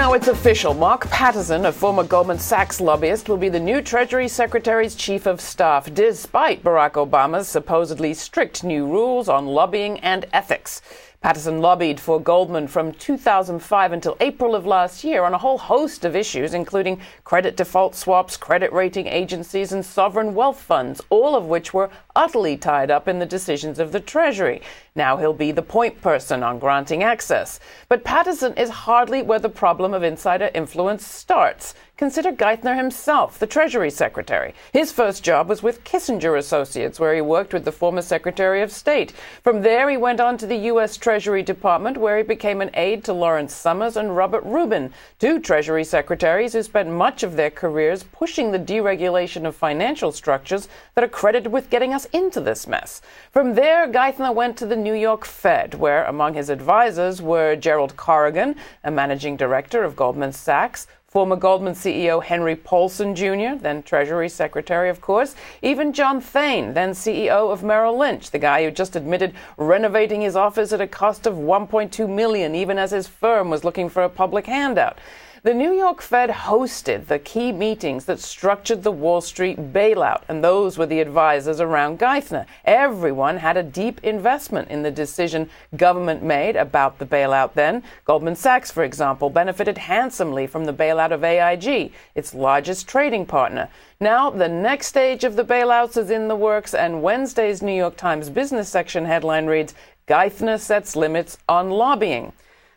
Now it's official. Mark Patterson, a former Goldman Sachs lobbyist, will be the new Treasury Secretary's chief of staff, despite Barack Obama's supposedly strict new rules on lobbying and ethics. Patterson lobbied for Goldman from 2005 until April of last year on a whole host of issues, including credit default swaps, credit rating agencies, and sovereign wealth funds, all of which were utterly tied up in the decisions of the Treasury. Now he'll be the point person on granting access. But Patterson is hardly where the problem of insider influence starts. Consider Geithner himself, the Treasury Secretary. His first job was with Kissinger Associates, where he worked with the former Secretary of State. From there, he went on to the U.S. Treasury Department, where he became an aide to Lawrence Summers and Robert Rubin, two Treasury Secretaries who spent much of their careers pushing the deregulation of financial structures that are credited with getting us into this mess. From there, Geithner went to the New York Fed, where among his advisors were Gerald Corrigan, a managing director of Goldman Sachs, former Goldman CEO Henry Paulson Jr., then Treasury Secretary, of course, even John Thain, then CEO of Merrill Lynch, the guy who just admitted renovating his office at a cost of $1.2 million, even as his firm was looking for a public handout. The New York Fed hosted the key meetings that structured the Wall Street bailout, and those were the advisors around Geithner. Everyone had a deep investment in the decision government made about the bailout then. Goldman Sachs, for example, benefited handsomely from the bailout of AIG, its largest trading partner. Now, the next stage of the bailouts is in the works, and Wednesday's New York Times business section headline reads, "Geithner sets limits on lobbying."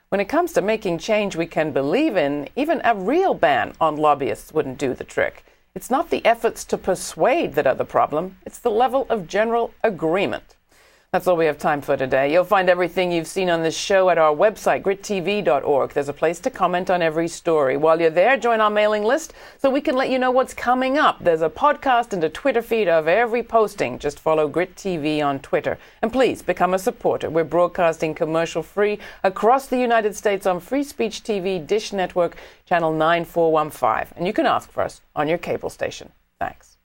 When it comes to making change we can believe in, even a real ban on lobbyists wouldn't do the trick. It's not the efforts to persuade that are the problem, it's the level of general agreement. That's all we have time for today. You'll find everything you've seen on this show at our website, grittv.org. There's a place to comment on every story. While you're there, join our mailing list so we can let you know what's coming up. There's a podcast and a Twitter feed of every posting. Just follow Grit TV on Twitter. And please become a supporter. We're broadcasting commercial-free across the United States on Free Speech TV, Dish Network, channel 9415. And you can ask for us on your cable station. Thanks.